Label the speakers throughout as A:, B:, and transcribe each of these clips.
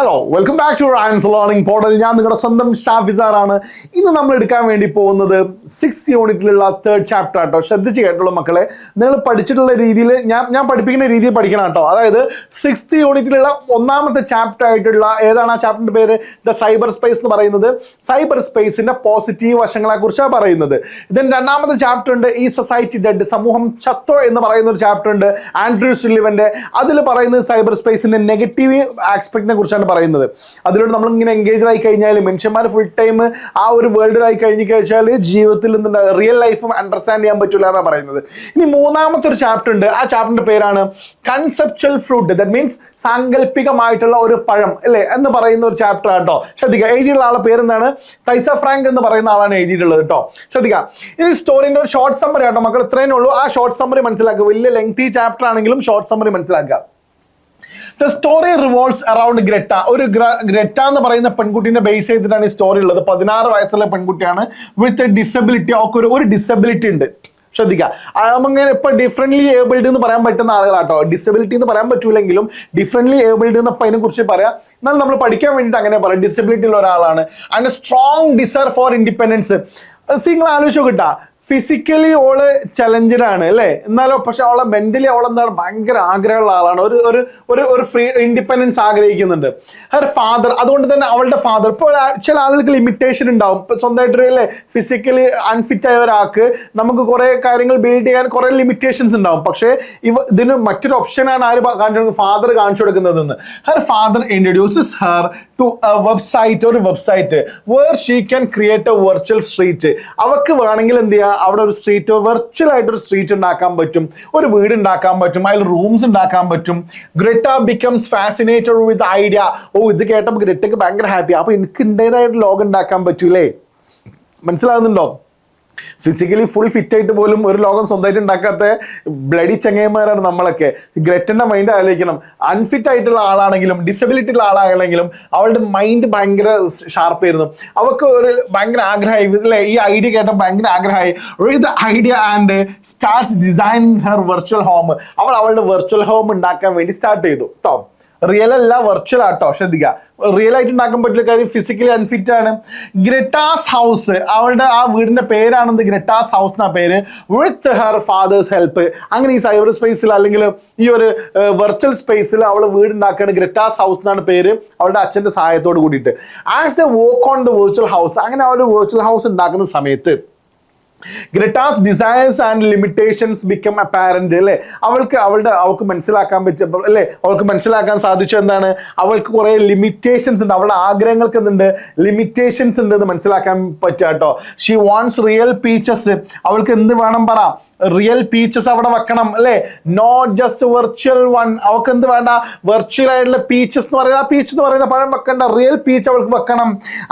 A: Hello welcome back to Ryan's learning portal. ഞാൻ നിങ്ങളുടെ സ്വന്തം ഷാഫിസാറാണ്. ഇന്ന് നമ്മൾ എടുക്കാൻ വേണ്ടി പോകുന്നത് 6th യൂണിറ്റിലുള്ള 3rd ചാപ്റ്റർ ആട്ടോ. ശ്രദ്ധിച്ച് കേട്ടുള്ളൂ മക്കളെ, നിങ്ങൾ പഠിച്ചിട്ടുള്ള രീതിയിൽ ഞാൻ പഠിപ്പിക്കുന്ന രീതിയിൽ പഠിക്കണം കേട്ടോ. അതായത് 6th യൂണിറ്റിലുള്ള 1ാമത്തെ ചാപ്റ്റർ ആയിട്ടുള്ള ഏതാണ് ആ ചാപ്റ്ററിന്റെ പേര്? ദ സൈബർ സ്പേസ് എന്ന് പറയുന്നത്. സൈബർ സ്പേസിന്റെ പോസിറ്റീവ് വശങ്ങളെ കുറിച്ചാണ് പറയുന്നത്. ഇതിന് 2ാമത്തെ ചാപ്റ്റർ ഉണ്ട്, ഈ സൊസൈറ്റി ഡെഡ്, സമൂഹം ചത്തോ എന്ന് പറയുന്ന ഒരു ചാപ്റ്റർ ഉണ്ട് ആൻഡ്രൂ സുലിവന്റെ. അതിൽ പറയുന്നത് സൈബർ സ്പേസിന്റെ നെഗറ്റീവ് ആസ്പെക്റ്റിനെ കുറിച്ചാണ് പറയുന്നത്. അതിലൂടെ നമ്മൾ ഇങ്ങനെ എൻഗേജ് ആയി കഴിഞ്ഞാൽ, മനുഷ്യന്മാർ ഫുൾ ടൈം ആ ഒരു വേൾഡിലായി കഴിഞ്ഞു കഴിഞ്ഞാൽ ജീവിതത്തിൽ നിന്ന് റിയൽ ലൈഫും അണ്ടർസ്റ്റാൻഡ് ചെയ്യാൻ പറ്റില്ല എന്നാണ് പറയുന്നത്. ഇനി 3ാമത്തെ ഒരു ചാപ്റ്റർ ഉണ്ട്, ആ ചാപ്റ്ററിന്റെ പേരാണ് കൺസെപ്ച്വൽ ഫ്രൂട്ട്. ദാറ്റ് മീൻസ് സാങ്കല്പികമായിട്ടുള്ള ഒരു പഴം അല്ലേ എന്ന് പറയുന്ന ഒരു ചാപ്റ്റർ ആട്ടോ. ശ്രദ്ധിക്കുക, എഴുതിയുള്ള ആളുടെ പേരെന്താണ്? തൈസ ഫ്രാങ്ക് എന്ന് പറയുന്ന ആളാണ് എഴുതിയിട്ടുള്ളത് കേട്ടോ. ശ്രദ്ധിക്കുക, ഈ സ്റ്റോറിന്റെ ഒരു ഷോർട്ട് സമ്മറി ആട്ടോ മക്കൾ. ഇത്രയേ ഉള്ളൂ. ആ ഷോർട്ട് സമ്മറി മനസ്സിലാക്കുക. വലിയ ലെങ്തി ചാപ്റ്റർ ആണെങ്കിലും ഷോർട്ട് സമ്മറി മനസ്സിലാക്കുക. The story revolves around Greta. ഒരു ഗ്രറ്റ എന്ന് പറയുന്ന പെൺകുട്ടീനെ ബേസ് ചെയ്തിട്ടാണ് ഈ സ്റ്റോറി ഉള്ളത്. 16 വയസ്സുള്ള പെൺകുട്ടിയാണ് വിത്ത് ഡിസബിലിറ്റി. ഒക്കെ ഒരു ഡിസബിലിറ്റി ഉണ്ട്. ശ്രദ്ധിക്കുക, അങ്ങനെ ഇപ്പൊ ഡിഫറെന്റ്ലി ഏബിൾഡ് എന്ന് പറയാൻ പറ്റുന്ന ആളുകളാട്ടോ. ഡിസബിലിറ്റി എന്ന് പറയാൻ പറ്റൂലെങ്കിലും ഡിഫറെന്റ്ലി ഏബിൾഡ് എന്നപ്പോൾ അതിനെ കുറിച്ച് പറയാം. എന്നാൽ നമ്മൾ പഠിക്കാൻ വേണ്ടിയിട്ട് അങ്ങനെ പറയാം. ഡിസബിലിറ്റി ഉള്ള ഒരാളാണ് and strong desire for independence. നിങ്ങൾ ആലോചിച്ച് നോക്കിട്ടാ, ഫിസിക്കലി ഓള് ചലഞ്ചഡ് ആണ് അല്ലേ, എന്നാലോ പക്ഷെ അവളെ മെന്റലി അവളെന്താണ് ഭയങ്കര ആഗ്രഹമുള്ള ആളാണ്. ഒരു ഫ്രീ ഇൻഡിപെൻഡൻസ് ആഗ്രഹിക്കുന്നുണ്ട്. ഹർ ഫാദർ, അതുകൊണ്ട് തന്നെ അവളുടെ ഫാദർ, ഇപ്പോൾ ചില ആളുകൾക്ക് ലിമിറ്റേഷൻ ഉണ്ടാവും. ഇപ്പൊ സ്വന്തമായിട്ട് അല്ലേ ഫിസിക്കലി അൺഫിറ്റ് ആയ ഒരാൾക്ക് നമുക്ക് കുറെ കാര്യങ്ങൾ ബിൽഡ് ചെയ്യാൻ കുറെ ലിമിറ്റേഷൻസ് ഉണ്ടാവും. പക്ഷേ ഇതിന് മറ്റൊരു ഓപ്ഷനാണ് ആര് ഫാദർ കാണിച്ചു കൊടുക്കുന്നതെന്ന്. Her father introduces her to website, ഒരു website where she can create a virtual street. അവർക്ക് വേണമെങ്കിൽ എന്ത് ചെയ്യാം, അവിടെ ഒരു സ്ട്രീറ്റ്, വെർച്വൽ ആയിട്ട് ഒരു സ്ട്രീറ്റ് ഉണ്ടാക്കാൻ പറ്റും, ഒരു വീട് ഉണ്ടാക്കാൻ പറ്റും, അതിൽ റൂംസ് ഉണ്ടാക്കാൻ പറ്റും. ഗ്രേറ്റ ബിക്കംസ് ഫാസിനേറ്റഡ് വിത്ത് ഐഡിയ. ഇത് കേട്ടപ്പോൾ ഗ്രേറ്റയ്ക്ക് ഭയങ്കര ഹാപ്പി. അപ്പൊ എനിക്ക് ഇന്റേതായിട്ട് ലോകം ഉണ്ടാക്കാൻ പറ്റൂലേ? മനസ്സിലാകുന്നുണ്ടോ? ഫിസിക്കലി ഫുൾ ഫിറ്റ് ആയിട്ട് പോലും ഒരു ലോകം സ്വന്തമായിട്ട് ഉണ്ടാക്കാത്ത ബ്ലഡി ചങ്ങയന്മാരാണ് നമ്മളൊക്കെ. ഗ്രറ്റന്റെ മൈൻഡ് ആലോചിക്കണം. അൺഫിറ്റ് ആയിട്ടുള്ള ആളാണെങ്കിലും ഡിസബിലിറ്റി ഉള്ള ആളാണെങ്കിലും അവളുടെ മൈൻഡ് ഭയങ്കര ഷാർപ്പായിരുന്നു. അവൾക്ക് ഒരു ഭയങ്കര ആഗ്രഹമായി അല്ലേ, ഈ ഐഡിയ കേട്ട ഭയങ്കര ആഗ്രഹമായി. The idea and starts designing her virtual home. അവൾ അവളുടെ വെർച്വൽ ഹോം ഉണ്ടാക്കാൻ വേണ്ടി സ്റ്റാർട്ട് ചെയ്തു കേട്ടോ. റിയൽ അല്ല, വെർച്വൽ ആട്ടോ. ശ്രദ്ധിക്കുക, റിയൽ ആയിട്ട് ഉണ്ടാക്കാൻ പറ്റില്ല, കാര്യം ഫിസിക്കലി അൺഫിറ്റ് ആണ്. ഗ്രറ്റാസ് ഹൗസ്, അവളുടെ ആ വീടിന്റെ പേരാണെന്ന് ഗ്രറ്റാസ് ഹൗസ് എന്നാ പേര്. With her father's help. അങ്ങനെ ഈ സൈബർ സ്പേസിൽ അല്ലെങ്കിൽ ഈ ഒരു വെർച്വൽ സ്പേസിൽ അവൾ വീട് ഉണ്ടാക്കുകയാണ്. ഗ്രറ്റാസ് ഹൗസ് എന്നാണ് പേര്, അവളുടെ അച്ഛന്റെ സഹായത്തോട് കൂടിയിട്ട്. As a work on the virtual house, അങ്ങനെ അവൾ വെർച്വൽ ഹൗസ് ഉണ്ടാക്കുന്ന സമയത്ത് Greta's desires and limitations become apparent അല്ലേ. അവൾക്ക് മനസ്സിലാക്കാൻ പറ്റും അല്ലേ, അവൾക്ക് മനസ്സിലാക്കാൻ സാധിച്ചു എന്താണ്, അവൾക്ക് കുറെ ലിമിറ്റേഷൻസ് ഉണ്ട്, അവളുടെ ആഗ്രഹങ്ങൾക്ക് എന്തുണ്ട്, ലിമിറ്റേഷൻസ് ഉണ്ട് എന്ന് മനസ്സിലാക്കാൻ പറ്റുക കേട്ടോ. She wants real peaches. അവൾക്ക് എന്ത് വേണം പറ, റിയൽ പീച്ചസ് അവിടെ വെക്കണം അല്ലേ, നോട്ട് ജസ്റ്റ് വെർച്വൽ വൺ. അവൾക്ക് എന്ത് വേണ്ട, വെർച്വൽ ആയിട്ടുള്ള പീച്ചസ് എന്ന് പറയുന്നത്, ആ പീച്ച് എന്ന് പറയുന്ന പഴം വെക്കണ്ട, റിയൽ പീച്ച് അവൾക്ക് വെക്കണം.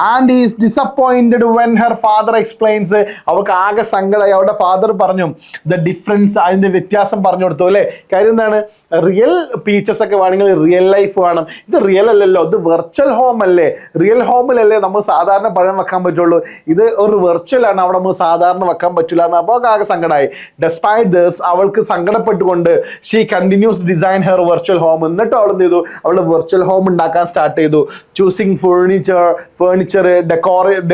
A: And is disappointed when her father explains. അവൾക്ക് ആകെ സങ്കടമായി. അവളുടെ ഫാദർ പറഞ്ഞു ദ ഡിഫറൻസ്, അതിന്റെ വ്യത്യാസം പറഞ്ഞു കൊടുത്തു അല്ലേ. കാര്യം എന്താണ്, റിയൽ പീച്ചസ് ഒക്കെ വേണമെങ്കിൽ റിയൽ ലൈഫ് വേണം. ഇത് റിയൽ അല്ലല്ലോ, ഇത് വെർച്വൽ ഹോം അല്ലേ. റിയൽ ഹോമിലല്ലേ നമ്മൾ സാധാരണ പഴം വെക്കാൻ പറ്റുള്ളൂ, ഇത് ഒരു വെർച്വൽ ആണ്, അവിടെ നമ്മൾ സാധാരണ വെക്കാൻ പറ്റില്ല എന്ന്. അപ്പോൾ ആകെ സങ്കടമായി. Despite this, അവൾക്ക് സങ്കടപ്പെട്ടുകൊണ്ട് she continues design her virtual home. എന്നിട്ട് അവൾ എന്ത് ചെയ്തു, അവളുടെ വെർച്വൽ ഹോം ഉണ്ടാക്കാൻ സ്റ്റാർട്ട് ചെയ്തു. Choosing furniture,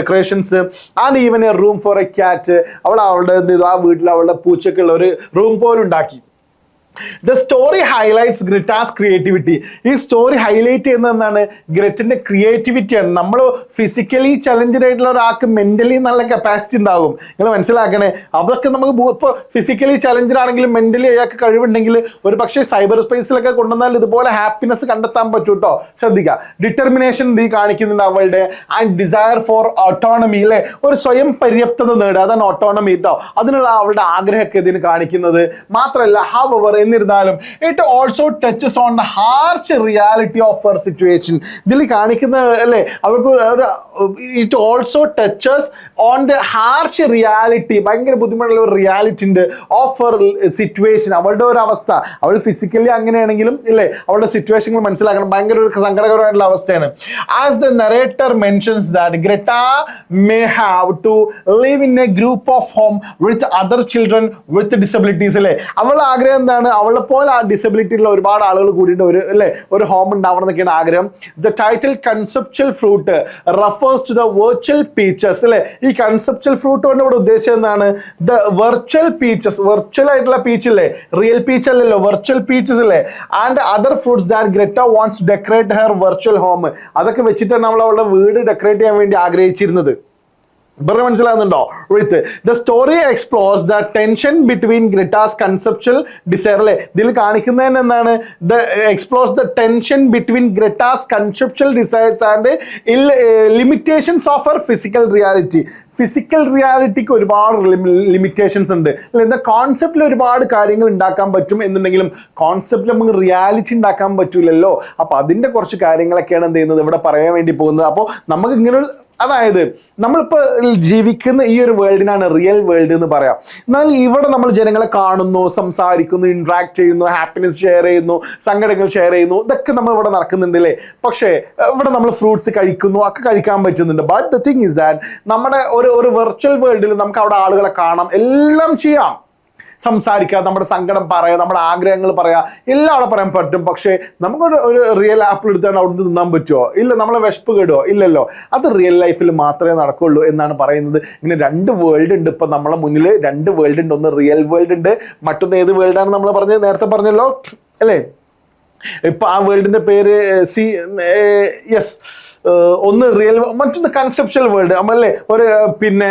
A: decorations and even a room for a cat. അവളുടെ എന്ത് ചെയ്തു, ആ വീട്ടിൽ അവളുടെ പൂച്ചക്കുള്ള ഒരു റൂം പോലും ഉണ്ടാക്കി. The story highlights Greta's creativity. ഈ സ്റ്റോറി ഹൈലൈറ്റ് ചെയ്യുന്നത് എന്താണ്, ഗ്രറ്റിന്റെ ക്രിയേറ്റിവിറ്റിയാണ്. നമ്മൾ ഫിസിക്കലി ചലഞ്ചഡ് ആയിട്ടുള്ള ഒരാൾക്ക് മെന്റലി നല്ല കപ്പാസിറ്റി ഉണ്ടാകും. നിങ്ങൾ മനസ്സിലാക്കണേ. അതൊക്കെ നമുക്ക് ഇപ്പോൾ ഫിസിക്കലി ചലഞ്ചഡ് ആണെങ്കിലും മെന്റലി അയാൾക്ക് കഴിവുണ്ടെങ്കിൽ ഒരു പക്ഷേ സൈബർ സ്പേസിലൊക്കെ കൊണ്ടുവന്നാൽ ഇതുപോലെ ഹാപ്പിനെസ് കണ്ടെത്താൻ പറ്റും കേട്ടോ. ശ്രദ്ധിക്കുക, ഡിറ്റർമിനേഷൻ നീ കാണിക്കുന്നുണ്ട് അവളുടെ, ആൻഡ് ഡിസയർ ഫോർ ഓട്ടോണമി അല്ലേ, ഒരു സ്വയം പര്യാപ്തത നേടുക, അതാണ് ഓട്ടോണമി കേട്ടോ. അതിനുള്ള അവളുടെ ആഗ്രഹമൊക്കെ ഇതിന് കാണിക്കുന്നത്. മാത്രമല്ല ഹവർ എന്നിരുന്നാലും it also touches on the harsh reality of her situation. ഇതിൽ കാണിക്കുന്ന അല്ലേ, അവൾക്ക് it also touches on the harsh reality, ഭയങ്കര ബുദ്ധിമുട്ടുള്ള ഒരു റിയാലിറ്റി ഉണ്ട് ഓഫ് ഹർ സിറ്റുവേഷൻ. അവളുടെ ഒരു അവസ്ഥ, അവൾ ഫിസിക്കലി അങ്ങനെയാണെങ്കിലും ഇല്ലേ, അവളുടെ സിറ്റുവേഷനുകൾ മനസ്സിലാക്കണം, ഭയങ്കര ഒരു സങ്കടകരമായിട്ടുള്ള അവസ്ഥയാണ്. As the narrator mentions that Greta may have to live in a group of home with other children with disabilities അല്ലേ. അവളുടെ ആഗ്രഹം എന്താണ്, അവളെ പോലെ ആ ഡിസബിലിറ്റി ഉള്ള ഒരുപാട് ആളുകൾ കൂടിയിട്ട് ഒരു ഹോം ഉണ്ടാവണം എന്നൊക്കെയാണ് ആഗ്രഹം. The title conceptual fruit refers to the virtual peaches അല്ലെ. ഈ കൺസെപ്ച്വൽ ഫ്രൂട്ട് കൊണ്ട് ഇവിടെ ഉദ്ദേശിച്ചത് എന്താണ്? ദ വെർച്വൽ പീച്ചസ്, വെർച്വൽ ആയിട്ടുള്ള പീച്ച് ഇല്ലേ, റിയൽ പീച്ച് അല്ലല്ലോ, വെർച്വൽ പീച്ചസ് അല്ലേ. And other fruits that Greta wants to decorate her virtual home. അതൊക്കെ വെച്ചിട്ടാണ് നമ്മൾ അവളുടെ വീട് ഡെക്കറേറ്റ് ചെയ്യാൻ വേണ്ടി ആഗ്രഹിച്ചിരുന്നത്. മനസ്സിലാകുന്നുണ്ടോ? With the story explores the tension between Greta's conceptual desire അല്ലെ. ഇതിൽ കാണിക്കുന്നതിന് എന്താണ്? The explores the tension between Greta's conceptual desires and limitations of her physical reality. Physical റിയാലിറ്റിക്ക് ഒരുപാട് ലിമിറ്റേഷൻസ് ഉണ്ട് അല്ലെ. എന്താ കോൺസെപ്റ്റിൽ ഒരുപാട് കാര്യങ്ങൾ ഉണ്ടാക്കാൻ പറ്റും എന്നുണ്ടെങ്കിലും കോൺസെപ്റ്റിൽ നമുക്ക് റിയാലിറ്റി ഉണ്ടാക്കാൻ പറ്റൂലല്ലോ. അപ്പോൾ അതിൻ്റെ കുറച്ച് കാര്യങ്ങളൊക്കെയാണ് എന്ത് ചെയ്യുന്നത് ഇവിടെ പറയാൻ വേണ്ടി പോകുന്നത്. അപ്പോൾ നമുക്ക് ഇങ്ങനെ അതായത് നമ്മളിപ്പോൾ ജീവിക്കുന്ന ഈ ഒരു വേൾഡിനാണ് റിയൽ വേൾഡ് എന്ന് പറയാം. എന്നാൽ ഇവിടെ നമ്മൾ ജനങ്ങളെ കാണുന്നു, സംസാരിക്കുന്നു, ഇൻട്രാക്ട് ചെയ്യുന്നു, ഹാപ്പിനെസ് ഷെയർ ചെയ്യുന്നു, സങ്കടങ്ങൾ ഷെയർ ചെയ്യുന്നു, ഇതൊക്കെ നമ്മൾ ഇവിടെ നടക്കുന്നുണ്ട് അല്ലേ. പക്ഷേ ഇവിടെ നമ്മൾ ഫ്രൂട്ട്സ് കഴിക്കുന്നു, ഒക്കെ കഴിക്കാൻ പറ്റുന്നുണ്ട്. But the thing is that നമ്മുടെ ഒരു വെർച്വൽ വേൾഡിൽ നമുക്ക് അവിടെ ആളുകളെ കാണാം, എല്ലാം ചെയ്യാം, സംസാരിക്കുക, നമ്മുടെ സങ്കടം പറയാം, നമ്മുടെ ആഗ്രഹങ്ങൾ പറയാം, എല്ലാം അവിടെ പറയാൻ പറ്റും. പക്ഷേ നമുക്കൊരു റിയൽ ആപ്പിൾ എടുത്താൽ അവിടെ നിന്നാൻ പറ്റുമോ? ഇല്ല. നമ്മളെ വിശപ്പ് കേടുമോ? ഇല്ലല്ലോ. അത് റിയൽ ലൈഫിൽ മാത്രമേ നടക്കുള്ളൂ എന്നാണ് പറയുന്നത്. ഇങ്ങനെ രണ്ട് വേൾഡ് ഉണ്ട് ഇപ്പം നമ്മളെ മുന്നിൽ, രണ്ട് വേൾഡ് ഉണ്ട്. ഒന്ന് റിയൽ വേൾഡ് ഉണ്ട്, മറ്റൊന്ന് ഏത് വേൾഡാണ് നമ്മൾ പറഞ്ഞത്? നേരത്തെ പറഞ്ഞല്ലോ അല്ലേ. ഇപ്പം ആ വേൾഡിൻ്റെ പേര് യെസ്, ഒന്ന് റിയൽ, മറ്റൊന്ന് കൺസെപ്ച്വൽ വേൾഡ് അല്ലേ. ഒരു പിന്നെ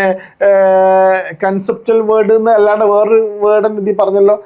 A: കൺസെപ്ച്വൽ വേൾഡ് എന്ന് അല്ലാണ്ട് വേറൊരു വേർഡ് എന്ത് പറഞ്ഞല്ലോ,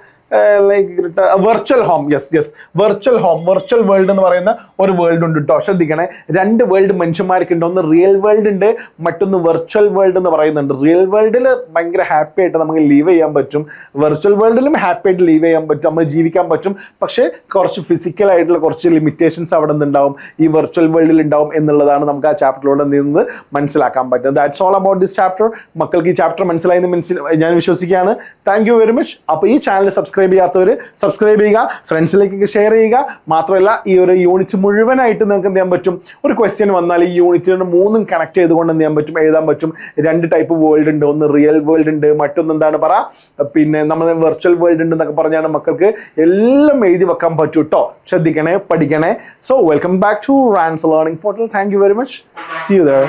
A: like virtual home. Yes, virtual home, virtual world എന്ന് പറയുന്ന ഒരു വേൾഡ് ഉണ്ട് കേട്ടോ. ശ്രദ്ധിക്കണേ, രണ്ട് വേൾഡ് മനുഷ്യന്മാർക്ക് ഉണ്ട്. ഒന്ന് റിയൽ വേൾഡ് ഉണ്ട്, മറ്റൊന്ന് വെർച്വൽ വേൾഡ് എന്ന് പറയുന്നുണ്ട്. റിയൽ വേൾഡിൽ ഭയങ്കര ഹാപ്പി ആയിട്ട് നമുക്ക് ലീവ് ചെയ്യാൻ പറ്റും, വെർച്വൽ വേൾഡിലും ഹാപ്പി ആയിട്ട് ലീവ് ചെയ്യാൻ പറ്റും, നമ്മൾ ജീവിക്കാൻ പറ്റും. പക്ഷേ കുറച്ച് ഫിസിക്കൽ ആയിട്ടുള്ള കുറച്ച് ലിമിറ്റേഷൻസ് അവിടെ നിന്നുണ്ടാവും, ഈ വെർച്വൽ വേൾഡിൽ ഉണ്ടാവും എന്നുള്ളതാണ് നമുക്ക് ആ ചാപ്റ്ററിലൂടെ നിന്ന് മനസ്സിലാക്കാൻ പറ്റുന്നത്. That's all about this chapter. മക്കൾക്ക് ഈ ചാപ്റ്റർ മനസ്സിലായെന്ന് ഞാൻ വിശ്വസിക്കുകയാണ്. Thank you very much. അപ്പോൾ ഈ ചാനൽ സബ്സ്ക്രൈബ് ചെയ്യാത്തവർ സബ്സ്ക്രൈബ് ചെയ്യുക, ഫ്രണ്ട്സിലേക്കൊക്കെ ഷെയർ ചെയ്യുക. മാത്രമല്ല ഈ ഒരു യൂണിറ്റ് മുഴുവനായിട്ട് നിങ്ങൾക്ക് എന്ത് ചെയ്യാൻ പറ്റും? ഒരു ക്വസ്റ്റ്യൻ വന്നാൽ ഈ യൂണിറ്റിന് മൂന്നും കണക്ട് ചെയ്തുകൊണ്ട് എന്ത് ചെയ്യാൻ പറ്റും? എഴുതാൻ പറ്റും. രണ്ട് ടൈപ്പ് വേൾഡ് ഉണ്ട്, ഒന്ന് റിയൽ വേൾഡ് ഉണ്ട്, മറ്റൊന്ന് എന്താണ് പിന്നെ നമ്മൾ വെർച്വൽ വേൾഡ് ഉണ്ട് എന്നൊക്കെ പറഞ്ഞാണ് മക്കൾക്ക് എല്ലാം എഴുതി വെക്കാൻ പറ്റും കേട്ടോ. ശ്രദ്ധിക്കണേ, പഠിക്കണേ. So welcome back to Rans learning portal. Thank you very much. See you there.